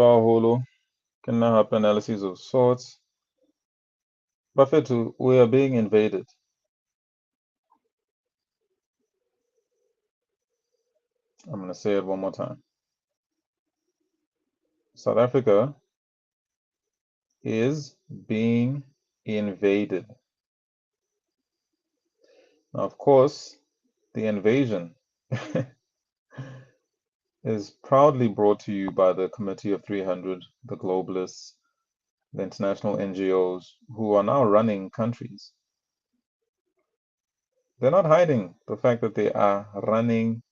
Holo can now have analyses of sorts. Bafetu, we are being invaded. I'm going to say it one more time. South Africa is being invaded. Now, of course, the invasion is proudly brought to you by the Committee of 300, the globalists, the international NGOs who are now running countries. They're not hiding the fact that they are running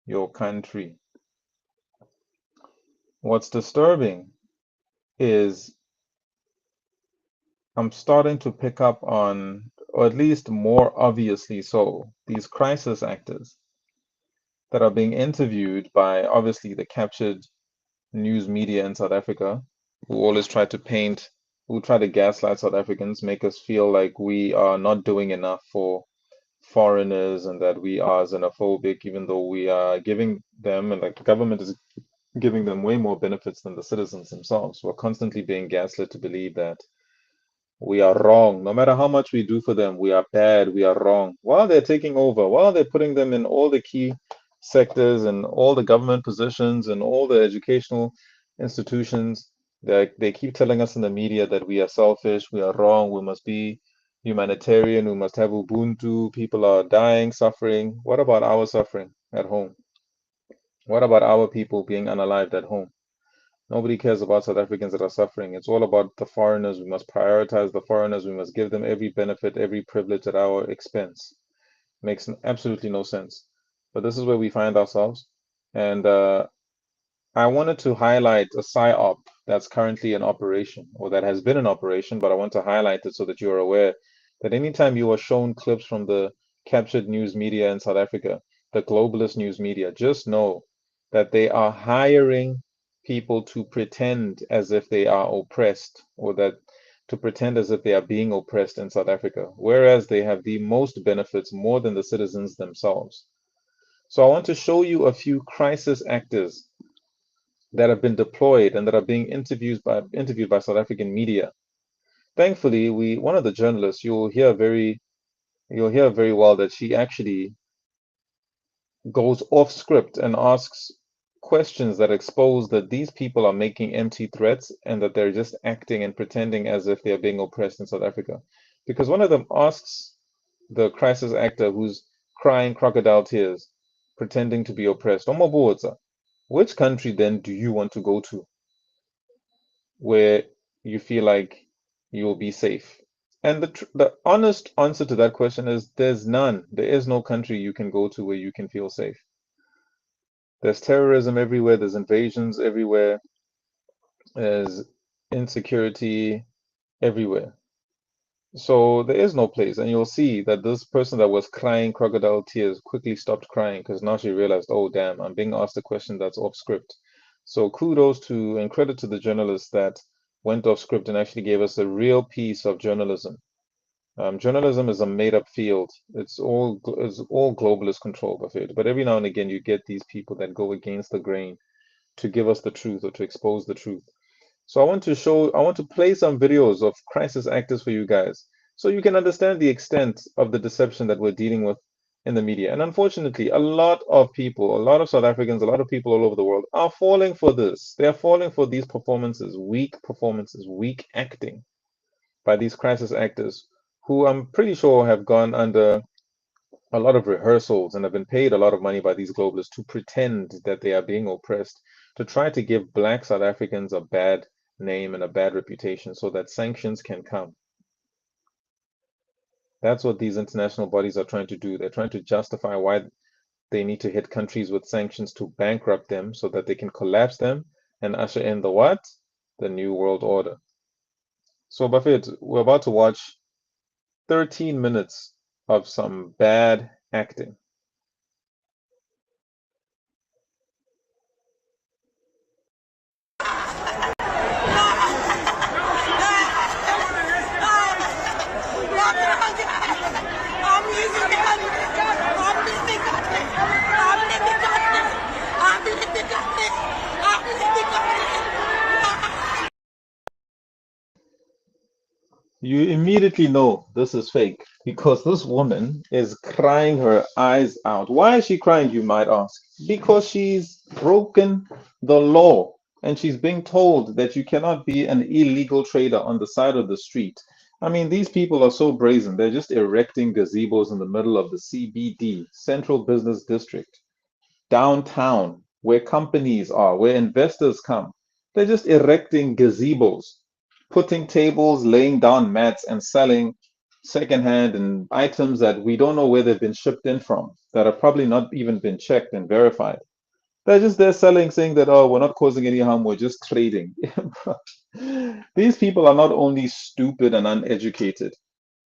your country. What's disturbing is I'm starting to pick up on, or at least more obviously so, these crisis actors that are being interviewed by obviously the captured news media in South Africa, who always try to paint, who try to gaslight South Africans, make us feel like we are not doing enough for foreigners and that we are xenophobic, even though we are giving them, and like the government is giving them way more benefits than the citizens themselves. We're constantly being gaslit to believe that we are wrong. No matter how much we do for them, we are bad, we are wrong. While they're taking over, while they're putting them in all the key sectors and all the government positions and all the educational institutions, they keep telling us in the media that we are selfish, we are wrong, we must be humanitarian, we must have Ubuntu, people are dying, suffering. What about our suffering at home? What about our people being unalived at home? Nobody cares about South Africans that are suffering. It's all about the foreigners. We must prioritize the foreigners. We must give them every benefit, every privilege at our expense. Makes absolutely no sense. But this is where we find ourselves. And I wanted to highlight a PSYOP that's currently in operation, or that has been in operation, but I want to highlight it so that you're aware that anytime you are shown clips from the captured news media in South Africa, the globalist news media, just know that they are hiring people to pretend as if they are oppressed, or that to pretend as if they are being oppressed in South Africa, whereas they have the most benefits more than the citizens themselves. So I want to show you a few crisis actors that have been deployed and that are being interviewed by South African media. Thankfully, we one of the journalists you'll hear very well that she actually goes off script and asks questions that expose that these people are making empty threats and that they're just acting and pretending as if they're being oppressed in South Africa. Because one of them asks the crisis actor who's crying crocodile tears, pretending to be oppressed, Omabuza, which country then do you want to go to where you feel like you will be safe? And the honest answer to that question is there's none. There is no country you can go to where you can feel safe. There's terrorism everywhere, there's invasions everywhere, there's insecurity everywhere. So there is no place. And you'll see that this person that was crying crocodile tears quickly stopped crying because now she realized, oh, damn, I'm being asked a question that's off script. So kudos to and credit to the journalists that went off script and actually gave us a real piece of journalism. Journalism is a made-up field. It's all globalist control of it. But every now and again, you get these people that go against the grain to give us the truth or to expose the truth. So I want to play some videos of crisis actors for you guys so you can understand the extent of the deception that we're dealing with in the media. And unfortunately, a lot of people, a lot of South Africans, a lot of people all over the world are falling for this. They are falling for these performances, weak acting by these crisis actors who I'm pretty sure have gone under a lot of rehearsals and have been paid a lot of money by these globalists to pretend that they are being oppressed, to try to give black South Africans a bad name and a bad reputation so that sanctions can come. That's what these international bodies are trying to do. They're trying to justify why they need to hit countries with sanctions to bankrupt them so that they can collapse them and usher in the what? The New World Order. So, Buffett, we're about to watch 13 minutes of some bad acting. You immediately know this is fake because this woman is crying her eyes out. Why is she crying, you might ask? Because she's broken the law and she's being told that you cannot be an illegal trader on the side of the street. I mean, these people are so brazen. They're just erecting gazebos in the middle of the CBD, Central Business District, downtown, where companies are, where investors come. They're just erecting gazebos, putting tables, laying down mats, and selling secondhand and items that we don't know where they've been shipped in from, that have probably not even been checked and verified. They're just there selling, saying that, oh, we're not causing any harm, we're just trading. These people are not only stupid and uneducated,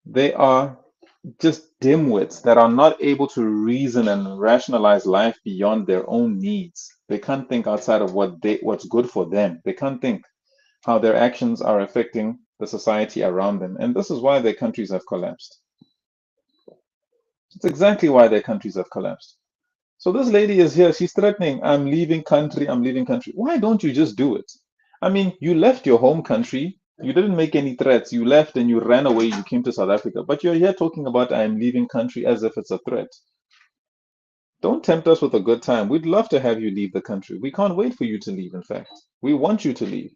they are just dimwits that are not able to reason and rationalize life beyond their own needs. They can't think outside of what's good for them. They can't think how their actions are affecting the society around them. And this is why their countries have collapsed. It's exactly why their countries have collapsed. So this lady is here, she's threatening, I'm leaving country, I'm leaving country. Why don't you just do it? I mean, you left your home country, you didn't make any threats, you left and you ran away, you came to South Africa, but you're here talking about I'm leaving country as if it's a threat. Don't tempt us with a good time. We'd love to have you leave the country. We can't wait for you to leave, in fact. We want you to leave.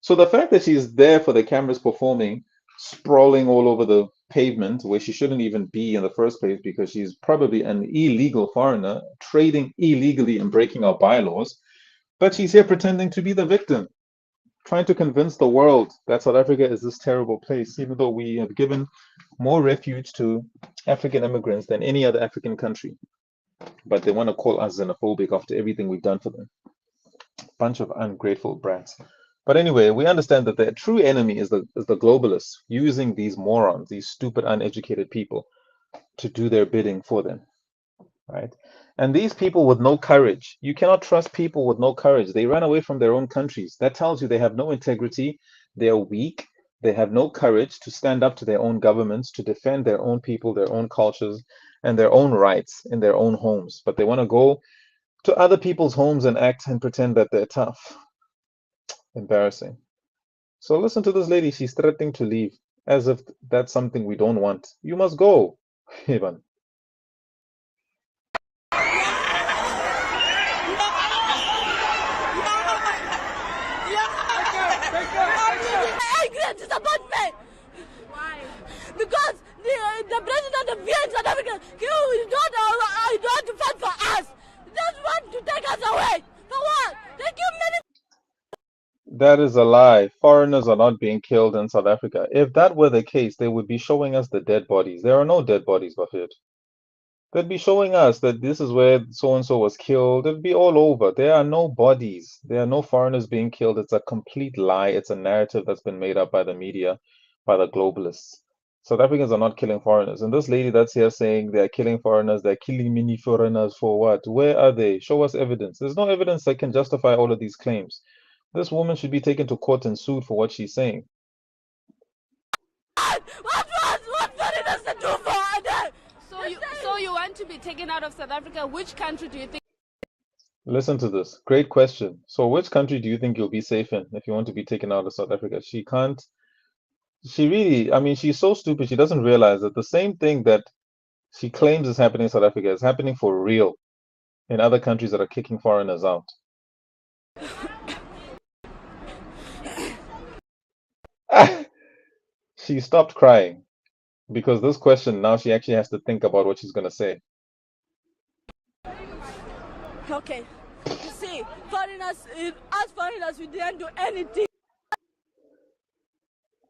So the fact that she's there for the cameras performing, sprawling all over the pavement where she shouldn't even be in the first place because she's probably an illegal foreigner, trading illegally and breaking our bylaws, but she's here pretending to be the victim, trying to convince the world that South Africa is this terrible place, even though we have given more refuge to African immigrants than any other African country. But they want to call us xenophobic after everything we've done for them. Bunch of ungrateful brats. But anyway, we understand that the true enemy is the globalists using these morons, these stupid, uneducated people to do their bidding for them, right? And these people with no courage, you cannot trust people with no courage. They run away from their own countries. That tells you they have no integrity, they're weak, they have no courage to stand up to their own governments, to defend their own people, their own cultures, and their own rights in their own homes. But they want to go to other people's homes and act and pretend that they're tough. Embarrassing. So listen to this lady. She's threatening to leave as if that's something we don't want. You must go. Ivan. Angry disappointment. Why? Because the president of Vienna, South Africa, you don't fight for us. Just want to take us away. For what? They give many. That is a lie. Foreigners are not being killed in South Africa. If that were the case, they would be showing us the dead bodies. There are no dead bodies, Buffett. They'd be showing us that this is where so and so was killed. It'd be all over. There are no bodies. There are no foreigners being killed. It's a complete lie. It's a narrative that's been made up by the media, by the globalists. South Africans are not killing foreigners. And this lady that's here saying they're killing foreigners, they're killing many foreigners for what? Where are they? Show us evidence. There's no evidence that can justify all of these claims. This woman should be taken to court and sued for what she's saying. What foreigners to do for us? So you want to be taken out of South Africa? Which country do you think? Listen to this. Great question. So, which country do you think you'll be safe in if you want to be taken out of South Africa? She can't. She really, I mean, she's so stupid. She doesn't realize that the same thing that she claims is happening in South Africa is happening for real in other countries that are kicking foreigners out. She stopped crying because this question now she actually has to think about what she's going to say. Okay. You see, us foreigners, we didn't do anything.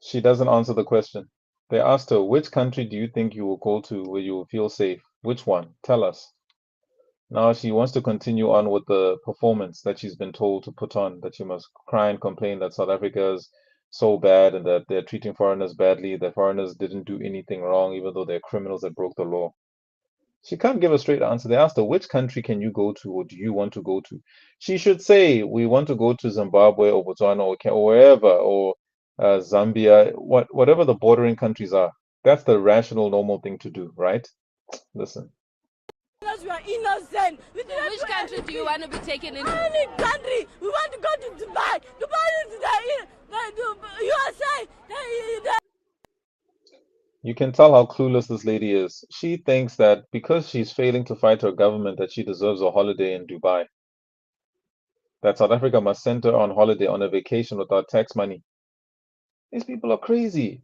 She doesn't answer the question. They asked her, which country do you think you will go to where you will feel safe? Which one? Tell us. Now she wants to continue on with the performance that she's been told to put on, that she must cry and complain that South Africa is so bad and that they're treating foreigners badly, that foreigners didn't do anything wrong, even though they're criminals that broke the law. She can't give a straight answer. They asked her, which country can you go to or do you want to go to? She should say, we want to go to Zimbabwe or Botswana or wherever, or Zambia, whatever the bordering countries are. That's the rational, normal thing to do, right? Listen. We are innocent. Which country do you want to be taken into? Any country. We want to go to Dubai. Dubai is the USA. You can tell how clueless this lady is. She thinks that because she's failing to fight her government that she deserves a holiday in Dubai. That South Africa must send her on holiday on a vacation without tax money. These people are crazy.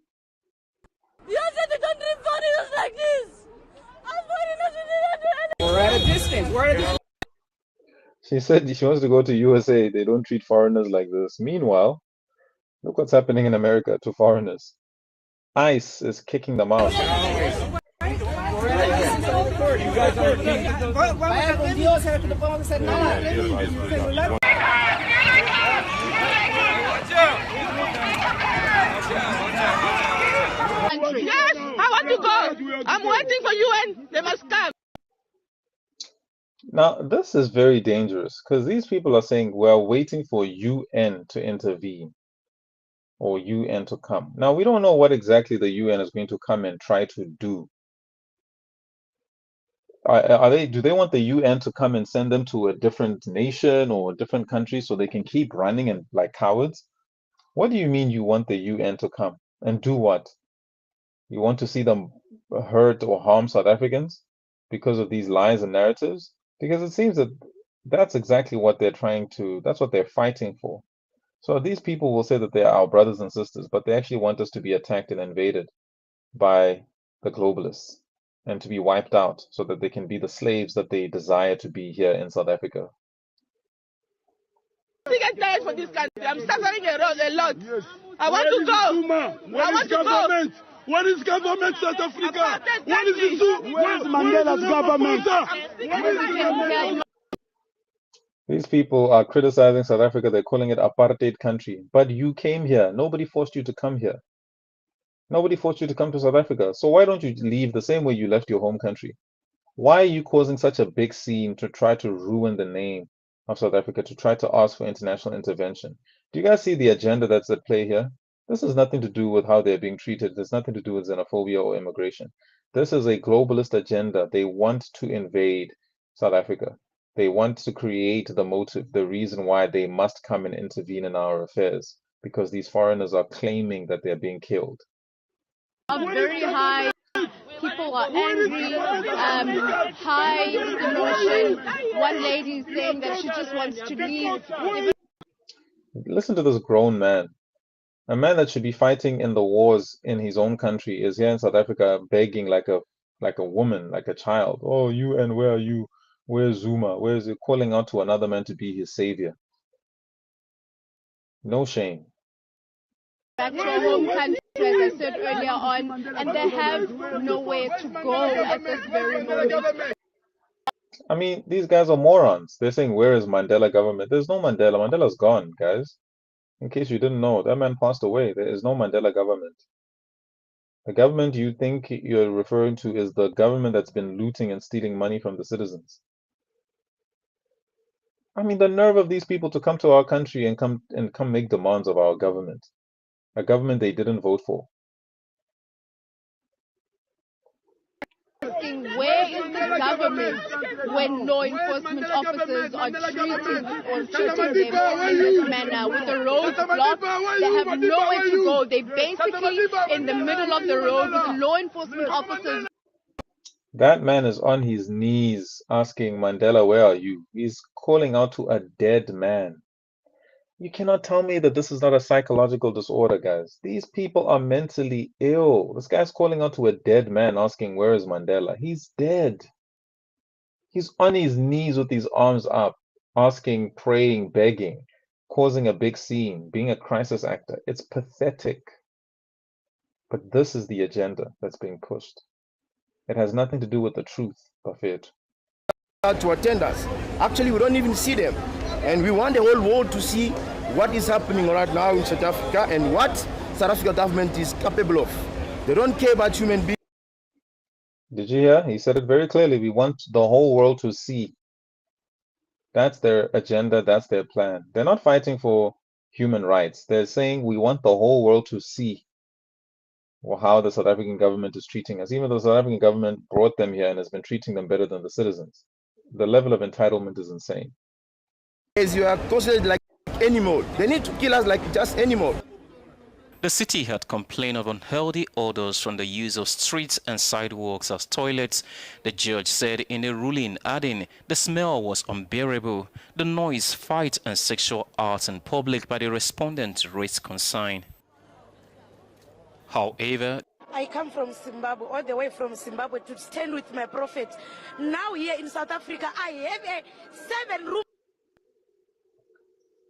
You said they don't treat foreigners like this. As foreigners, we didn't do anything. We're at a distance. We're at a distance. She said she wants to go to USA. They don't treat foreigners like this. Meanwhile, look what's happening in America to foreigners. ICE is kicking them out. Yes, I want to go. I'm waiting for UN. They must come. Now, this is very dangerous because these people are saying we're waiting for UN to intervene or UN to come. Now, we don't know what exactly the UN is going to come and try to do. Do they want the UN to come and send them to a different nation or a different country so they can keep running and like cowards? What do you mean you want the UN to come and do what? You want to see them hurt or harm South Africans because of these lies and narratives? Because it seems that that's exactly what that's what they're fighting for. So these people will say that they are our brothers and sisters, but they actually want us to be attacked and invaded by the globalists and to be wiped out so that they can be the slaves that they desire to be here in South Africa. I get tired for this country. I'm suffering a lot. Yes. I want to go. I want to go. What is government South Africa? What is Where's Mandela's government? These people are criticizing South Africa. They're calling it apartheid country. But you came here. Nobody forced you to come here. Nobody forced you to come to South Africa. So why don't you leave the same way you left your home country? Why are you causing such a big scene to try to ruin the name of South Africa, to try to ask for international intervention? Do you guys see the agenda that's at play here? This has nothing to do with how they're being treated. There's nothing to do with xenophobia or immigration. This is a globalist agenda. They want to invade South Africa. They want to create the motive, the reason why they must come and intervene in our affairs, because these foreigners are claiming that they're being killed. Very high. People are angry, high emotion. One lady is saying that she just wants to leave. Listen to this grown man. A man that should be fighting in the wars in his own country is here in South Africa begging like a woman, like a child. Oh, UN, where are you? Where's Zuma? Where's it? Calling out to another man to be his savior. No shame. Back to our home country, as I said earlier on, and they have nowhere to go at this very moment. I mean, these guys are morons. They're saying, where is Mandela government? There's no Mandela. Mandela's gone, guys. In case you didn't know, that man passed away. There is no Mandela government. The government you think you're referring to is the government that's been looting and stealing money from the citizens. I mean, the nerve of these people to come to our country and come make demands of our government, a government they didn't vote for. Where is the government when law enforcement officers are treating them in this manner with the roads blocked? They have nowhere to go. They're basically in the middle of the road with law enforcement officers. That man is on his knees asking Mandela, where are you? He's calling out to a dead man. You cannot tell me that this is not a psychological disorder, guys. These people are mentally ill. This guy's calling out to a dead man asking, where is Mandela? He's dead. He's on his knees with his arms up, asking, praying, begging, causing a big scene, being a crisis actor. It's pathetic. But this is the agenda that's being pushed. It has nothing to do with the truth of it. To attend us. Actually, we don't even see them. And we want the whole world to see what is happening right now in South Africa and what South Africa government is capable of. They don't care about human beings. Did you hear? He said it very clearly. We want the whole world to see. That's their agenda. That's their plan. They're not fighting for human rights. They're saying we want the whole world to see how the South African government is treating us. Even though the South African government brought them here and has been treating them better than the citizens. The level of entitlement is insane. As you are considered like animal. They need to kill us like just animal. The city had complained of unhealthy odors from the use of streets and sidewalks as toilets, the judge said in a ruling, adding the smell was unbearable. The noise, fight and sexual acts in public by the respondents raised concern. However, I come from Zimbabwe, all the way from Zimbabwe to stand with my prophet. Now here in South Africa, I have a 7-room.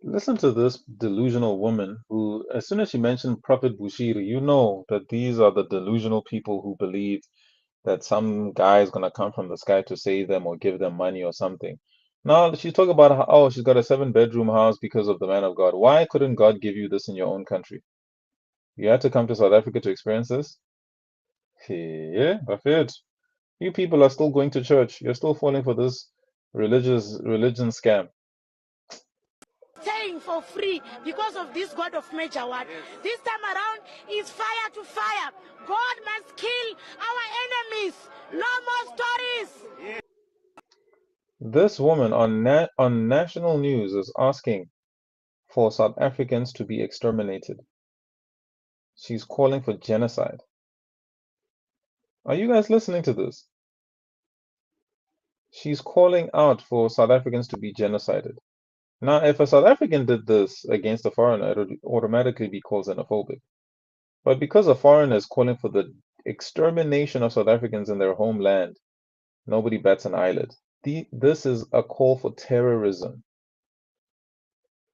Listen to this delusional woman who, as soon as she mentioned Prophet Bushiri, you know that these are the delusional people who believe that some guy is going to come from the sky to save them or give them money or something. Now she's talking about how, oh, she's got a 7-bedroom house because of the man of God. Why couldn't God give you this in your own country? You had to come to South Africa to experience this? Yeah, Buffett. You people are still going to church. You're still falling for this religion scam. Staying for free because of this God of Major One. This time around is fire to fire. God must kill our enemies. No more stories. This woman on national news is asking for South Africans to be exterminated. She's calling for genocide. Are you guys listening to this? She's calling out for South Africans to be genocided. Now, if a South African did this against a foreigner, it would automatically be called xenophobic. But because a foreigner is calling for the extermination of South Africans in their homeland, nobody bats an eyelid. This is a call for terrorism.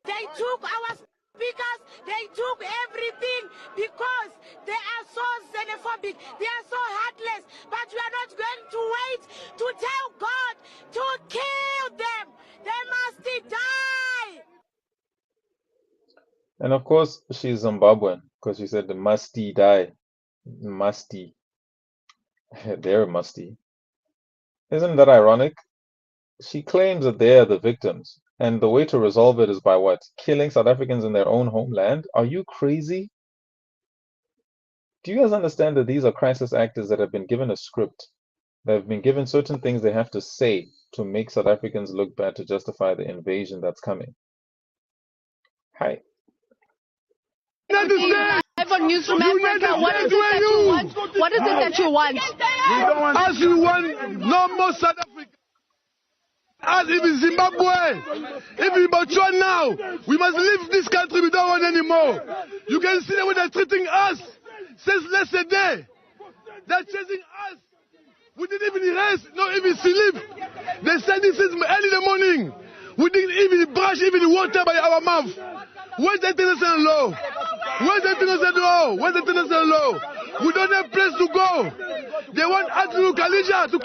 They took our speakers, they took everything because they are so xenophobic, they are so heartless. But we are not going to wait to tell God to kill them. They must die. And of course, she's Zimbabwean because she said the musty die. Musty. They're musty. Isn't that ironic? She claims that they are the victims, and the way to resolve it is by what? Killing South Africans in their own homeland? Are you crazy? Do you guys understand that these are crisis actors that have been given a script? They have been given certain things they have to say to make South Africans look bad to justify the invasion that's coming. Hi. Live on News from Africa. What is it that you want? What is it that you want? We don't want. As we want no more South Africa. As if in Zimbabwe, if in Botswana now, we must leave this country. We don't want anymore. You can see the way they're treating us since yesterday. They're chasing us. We didn't even rest, not even sleep. They said this is early in the morning. We didn't even brush even water by our mouth. Where's the international law? Where's the international law? Where's the international law? We don't have place to go. They want us to Kalija to.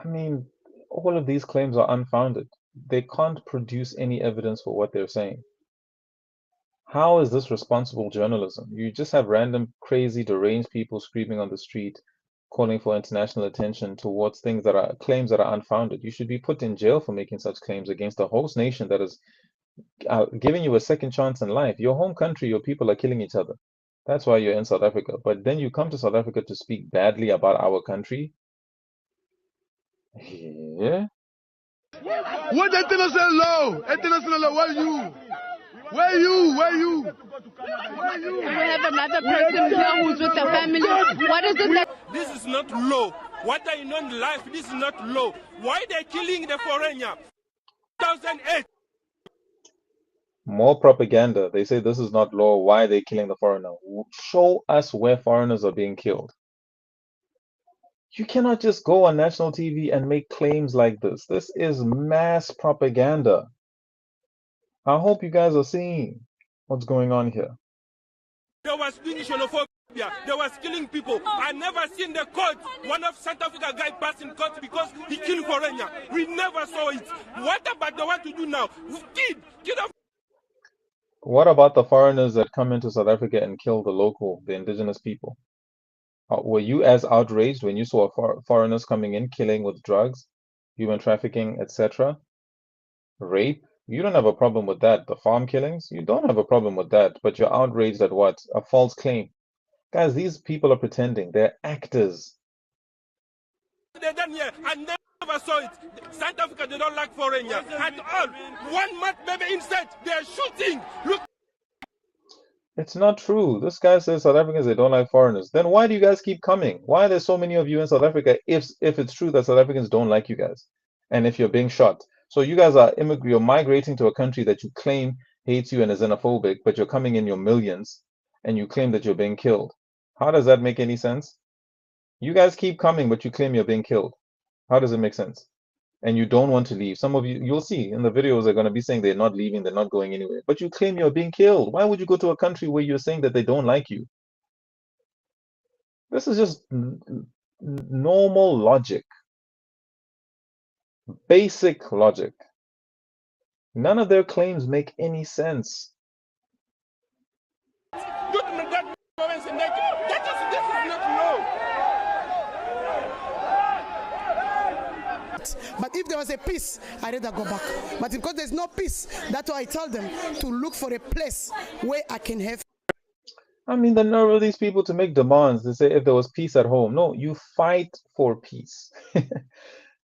I mean, all of these claims are unfounded. They can't produce any evidence for what they're saying. How is this responsible journalism? You just have random, crazy, deranged people screaming on the street, calling for international attention towards things that are claims that are unfounded. You should be put in jail for making such claims against a host nation that is giving you a second chance in life. Your home country, your people are killing each other. That's why you're in South Africa. But then you come to South Africa to speak badly about our country. Yeah. What international law? International law, where are you? Where are you? Where are you? Where are you? We have another person here who's with the family. What is it that... This is not law. What I know in life, this is not law. Why they killing the foreigner? 2008. More propaganda. They say this is not law. Why are they killing the foreigner? Show us where foreigners are being killed. You cannot just go on national TV and make claims like this. This is mass propaganda. I hope you guys are seeing what's going on here. They was doing xenophobia. They was killing people. I never seen the court. One of South Africa guy passed in court because he killed foreigner. We never saw it. What about they want to do now? Kid of. What about the foreigners that come into South Africa and kill the indigenous people? Were you as outraged when you saw foreigners coming in, killing with drugs, human trafficking, etc., rape? You don't have a problem with that. The farm killings, you don't have a problem with that. But you're outraged at what? A false claim. Guys, these people are pretending. They're actors. They done here. I never saw it. South Africa, they don't like foreigners at all. 1 month, maybe inside, they are shooting. Look. It's not true. This guy says South Africans, they don't like foreigners. Then why do you guys keep coming? Why are there so many of you in South Africa if it's true that South Africans don't like you guys? And if you're being shot. So you guys are you're migrating to a country that you claim hates you and is xenophobic, but you're coming in your millions and you claim that you're being killed. How does that make any sense? You guys keep coming, but you claim you're being killed. How does it make sense? And you don't want to leave. Some of you, you'll see in the videos, are going to be saying they're not leaving, they're not going anywhere. But you claim you're being killed. Why would you go to a country where you're saying that they don't like you? This is just normal logic, basic logic. None of their claims make any sense. But if there was a peace, I'd rather go back. But because there's no peace, that's why I tell them to look for a place where I can have. I mean, the nerve of these people to make demands. They say if there was peace at home. No, you fight for peace.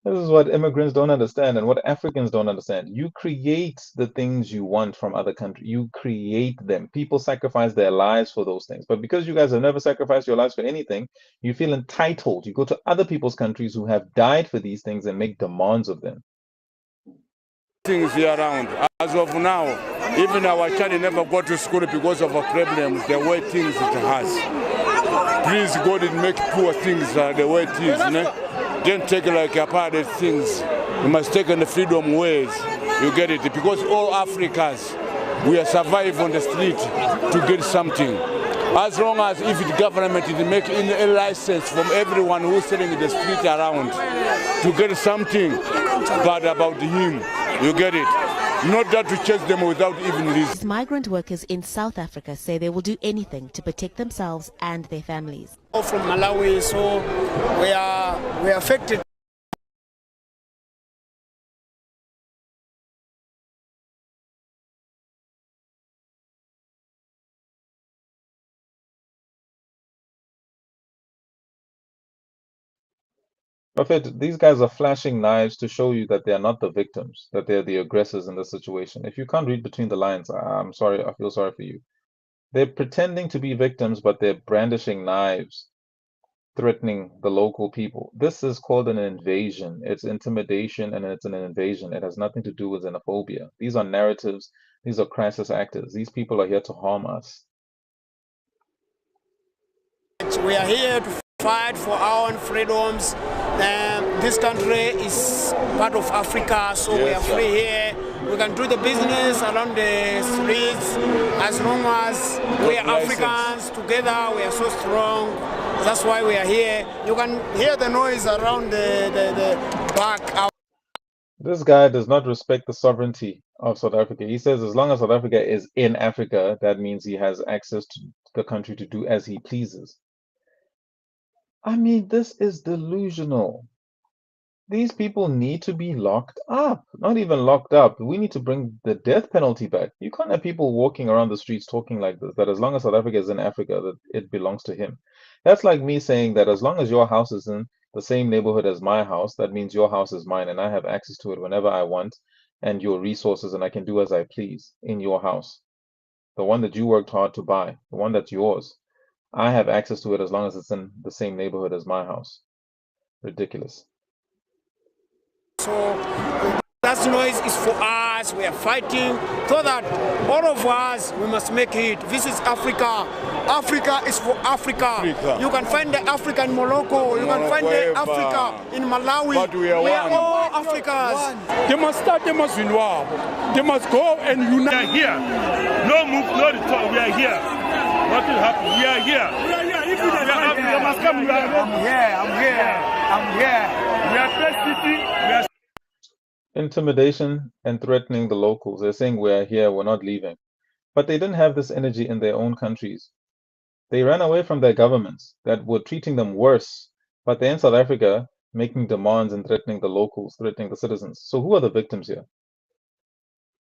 This is what immigrants don't understand and what Africans don't understand. You create the things you want from other countries. You create them. People sacrifice their lives for those things. But because you guys have never sacrificed your lives for anything, you feel entitled. You go to other people's countries who have died for these things and make demands of them. Things here around. As of now, even our child never got to school because of our problems, the way things it has. Please, God, make poor things the way it is. Don't take like apartheid things. You must take in the freedom ways. You get it? Because all Africans, we are survive on the street to get something. As long as if the government is making a license from everyone who's selling in the street around to get something bad about him, you get it? Not that to chase them without even reason. Migrant workers in South Africa say they will do anything to protect themselves and their families. From Malawi, so we are affected. Prophet, these guys are flashing knives to show you that they are not the victims, that they're the aggressors in the situation. If you can't read between the lines, I'm sorry, I feel sorry for you. They're pretending to be victims, but they're brandishing knives, threatening the local people. This is called an invasion. It's intimidation and it's an invasion. It has nothing to do with xenophobia. These are narratives. These are crisis actors. These people are here to harm us. We are here to fight for our own freedoms. This country is part of Africa, so we are free here. We can do the business around the streets as long as we are Africans together. We are so strong. That's why we are here. You can hear the noise around the back. This guy does not respect the sovereignty of South Africa. He says as long as South Africa is in Africa, that means he has access to the country to do as he pleases. I mean, this is delusional. These people need to be locked up. Not even locked up. We need to bring the death penalty back. You can't have people walking around the streets talking like this, that as long as South Africa is in Africa, that it belongs to him. That's like me saying that as long as your house is in the same neighborhood as my house, that means your house is mine and I have access to it whenever I want and your resources, and I can do as I please in your house. The one that you worked hard to buy, the one that's yours. I have access to it as long as it's in the same neighborhood as my house. Ridiculous. So that noise is for us. We are fighting so that all of us, we must make it. This is Africa. Africa is for Africa. You can find the Africa in Morocco. You can find the Africa in Malawi. But we are all Africans. They must start, they must win war. They must go and unite. We are here. No move, no return. We are here. Nothing happened. We are here. We are here. If you must come, we are here. I'm here. We are best city. We are Intimidation and threatening the locals. They're saying we're here, we're not leaving. But they didn't have this energy in their own countries. They ran away from their governments that were treating them worse. But they're in South Africa making demands and threatening the locals, threatening the citizens. So who are the victims here?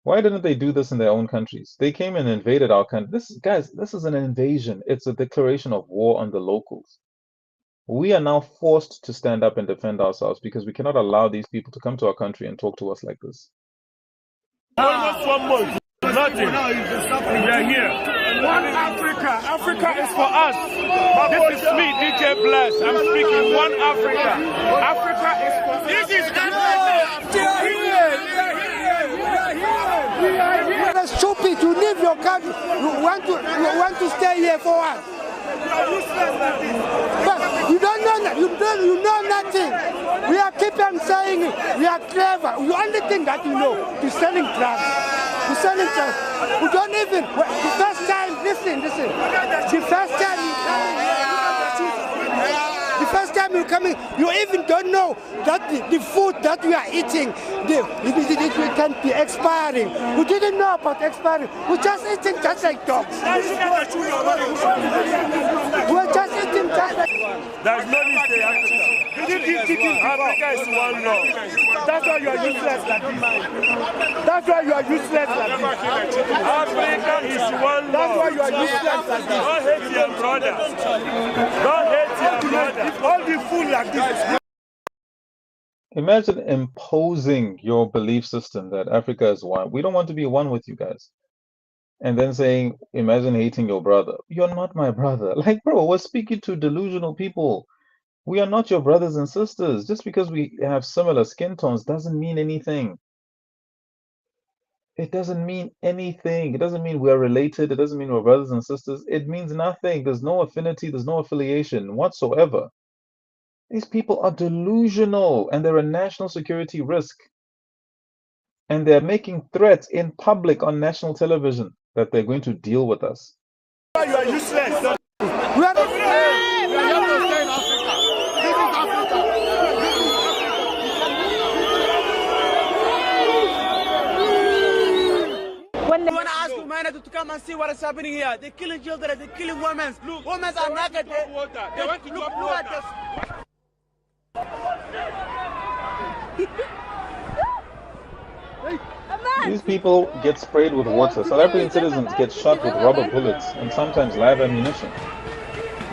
Why didn't they do this in their own countries? They came and invaded our country. Guys, this is an invasion. It's a declaration of war on the locals. We are now forced to stand up and defend ourselves because we cannot allow these people to come to our country and talk to us like this. almost 1 month. Nothing. We are here. Africa. Africa is for us. This is me, DJ Bless. I'm speaking one Africa. Africa is for us. This is Africa. You are stupid. You leave your country. You want to stay here for what? But you don't know that. You know nothing. We are keep on saying we are clever. The only thing that you know is selling drugs. You're selling drugs. We don't even. The first time, listen. The first time you come in, you even don't know that the food that we are eating, it can be expiring. We didn't know about expiring. We're just eating just like dogs. We're just eating just like dogs. There's no need to say Africa. Africa is one love. That's why you are useless like this. That's why you are useless like this. Africa is one love. That's why you are useless like this. Don't hate your brother. Don't hate your brother. All the food like this. Imagine imposing your belief system that Africa is one. We don't want to be one with you guys. And then saying, imagine hating your brother. You're not my brother. Like, bro, we're speaking to delusional people. We are not your brothers and sisters. Just because we have similar skin tones doesn't mean anything. It doesn't mean anything. It doesn't mean we're related. It doesn't mean we're brothers and sisters. It means nothing. There's no affinity. There's no affiliation whatsoever. These people are delusional and they're a national security risk. And they're making threats in public on national television that they're going to deal with us. You are useless. When I ask humanity to come and see what is happening here, they're killing children, they're killing women. Women are naked. They want to drop water. These people get sprayed with water. South African citizens get shot with rubber bullets and sometimes live ammunition.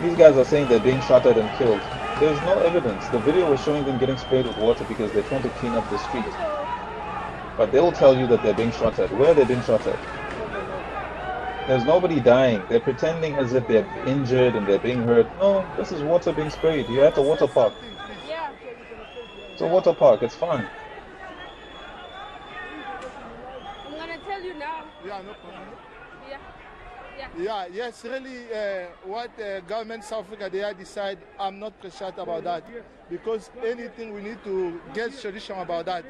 These guys are saying they're being shot at and killed. There's no evidence. The video was showing them getting sprayed with water because they're trying to clean up the street. But they will tell you that they're being shot at. Where they're being shot at? There's nobody dying. They're pretending as if they're injured and they're being hurt. No, this is water being sprayed. You're at a water park. It's a water park. It's fun. I'm gonna tell you now. Yeah, no problem. Yeah. Yes, really, what government South Africa, they decide, I'm not pressured about that. Because anything we need to get solution about that.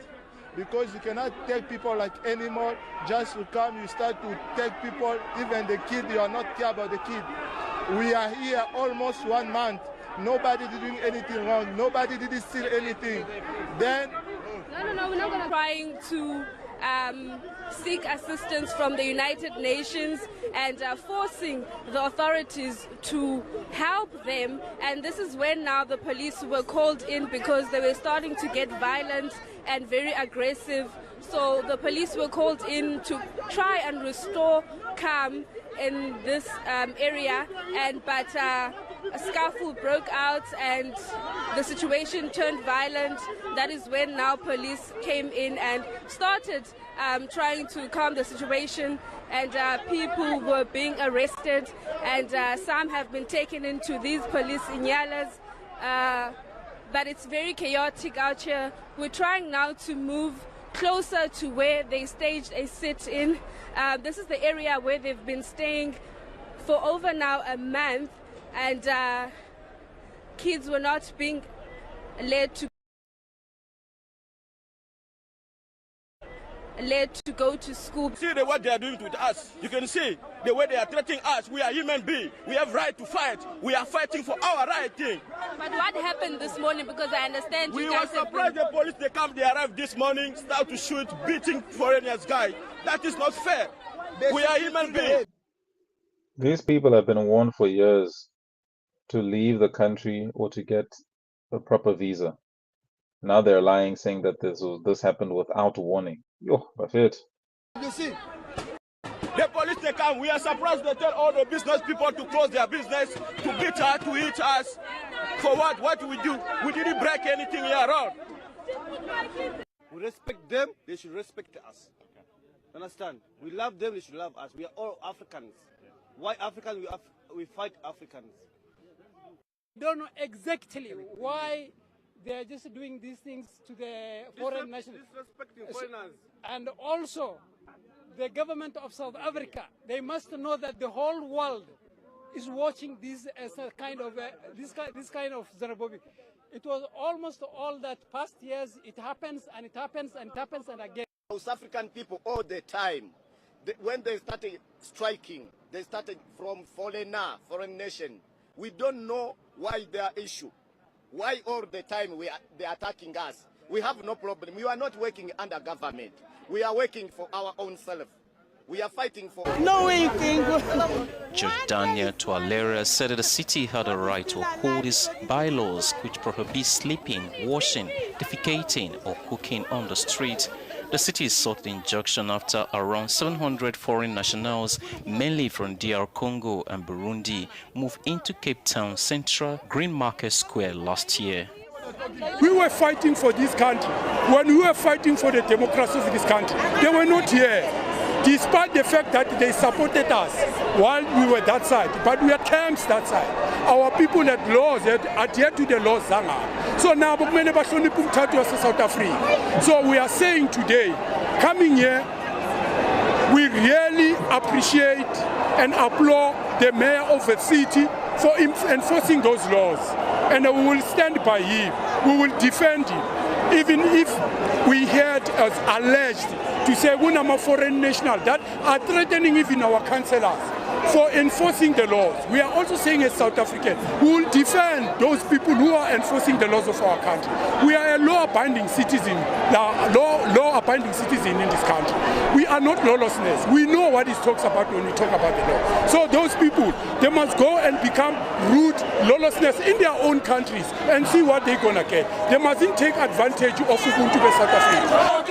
Because you cannot take people like anymore, just to come, you start to take people, even the kid, you are not care about the kid. We are here almost 1 month. Nobody did doing anything wrong. Nobody did steal anything. Then... No, we're not going to trying to seek assistance from the United Nations and forcing the authorities to help them. And this is when now the police were called in because they were starting to get violent and very aggressive. So the police were called in to try and restore calm in this area, but a scuffle broke out and the situation turned violent. That is when now police came in and started trying to calm the situation, and people were being arrested, and some have been taken into these police inyalas. But it's very chaotic out here. We're trying now to move closer to where they staged a sit-in. This is the area where they've been staying for over now a month, and kids were not being led to go to school. See what they are doing to us. You can see the way they are treating us. We are human beings. We have right to fight. We are fighting for our right thing. But what happened this morning? Because I understand we were surprised the police, they arrived this morning, start to shoot, beating foreigners guy. That is not fair. We are human beings. These people have been warned for years to leave the country or to get a proper visa. Now they're lying, saying that this happened without warning. Yo, that's it. You see, the police, they come. We are surprised they tell all the business people to close their business, to beat us, to hit us. For what? What do we do? We didn't break anything here around. We respect them, they should respect us. Understand? We love them, they should love us. We are all Africans. Why Africans we fight Africans? Don't know exactly why they are just doing these things to the foreign nationals. Disrespecting foreigners. And also, the government of South Africa, they must know that the whole world is watching this as a kind of this kind of xenophobia. It was almost all that past years. It happens and it happens and it happens and again. South African people all the time, when they started striking, they started from foreign nation. We don't know why their issue. Why all the time they are attacking us? We have no problem. We are not working under government. We are working for our own self. We are fighting for... No way you can go. Judge Daniel Tualera said that the city had a right to uphold its bylaws which prohibit sleeping, washing, defecating or cooking on the street. The city sought the injunction after around 700 foreign nationals, mainly from DR Congo and Burundi, moved into Cape Town Central Green Market Square last year. We were fighting for this country. When we were fighting for the democracy of this country, they were not here, despite the fact that they supported us while we were that side. But we are camps that side. Our people had laws, had adhered to the laws. So now, South Africa. So we are saying today, coming here, we really appreciate and applaud the mayor of the city for enforcing those laws. And we will stand by him. We will defend him. Even if we heard as alleged to say we are foreign national that are threatening even our councillors for enforcing the laws. We are also saying as South African, we will defend those people who are enforcing the laws of our country. We are a law-abiding citizen, law-abiding citizen in this country. We are not lawlessness. We know what it talks about when we talk about the law. So those people, they must go and become root lawlessness in their own countries and see what they're going to get. They mustn't take advantage of Ubuntu in South Africa.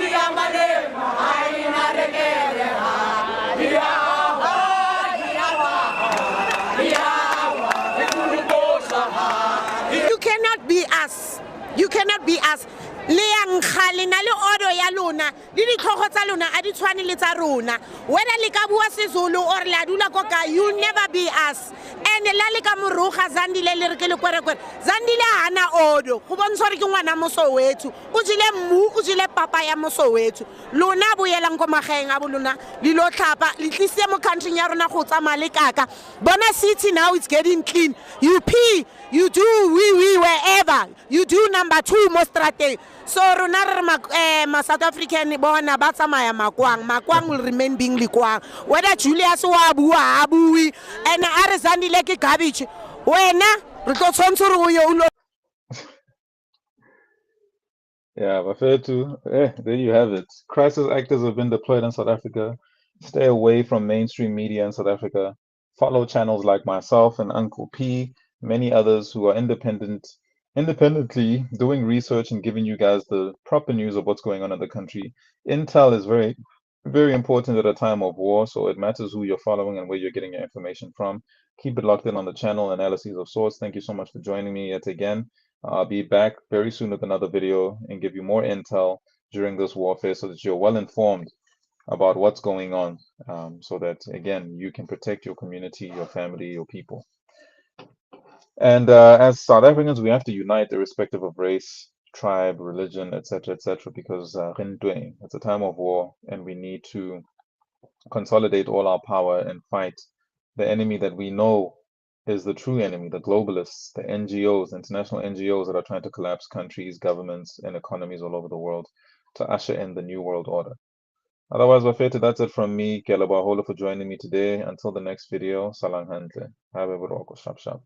You cannot be us. You cannot be us. Le nkgale na le odo ya lona le ditlhogo tsa lona a di tshwane le tsa rona whether le ka bua seZulu or la dula ko ka you never be us and la le ka moroga Zandile le re ke le kwerekwere Zandile hana odo go bontsha re ke ngwana Mosowethu o jile mmu o jile papa ya Mosowethu lona boyelang ko magaeng a bolona le lo tlhapa le tlise mo country ya rona go tsamaya le kaka bona city now it's getting clean you pee you do we wherever you do number 2 mo strateng. So ma South African bona ba tsamaya makwang will remain being likwang whether Julius wa bua abui and are Zandile ke garbage wena re tlo tshwantse re o yo. Yeah, Bafetu, there you have it. Crisis actors have been deployed in South Africa. Stay away from mainstream media in South Africa. Follow channels like myself and Uncle P, many others who are independently doing research and giving you guys the proper news of what's going on in the country. Intel is very, very important at a time of war, so it matters who you're following and where you're getting your information from. Keep it locked in on the channel, Analyses of Sorts. Thank you so much for joining me yet again. I'll be back very soon with another video and give you more intel during this warfare so that you're well informed about what's going on, so that, again, you can protect your community, your family, your people. And as South Africans, we have to unite irrespective of race, tribe, religion, etc., because it's a time of war, and we need to consolidate all our power and fight the enemy that we know is the true enemy, the globalists, the NGOs, international NGOs that are trying to collapse countries, governments, and economies all over the world to usher in the new world order. Otherwise, Wafete, that's it from me. Kelaba Hola for joining me today. Until the next video, Salang Handle. Have a good walk. Shap shap.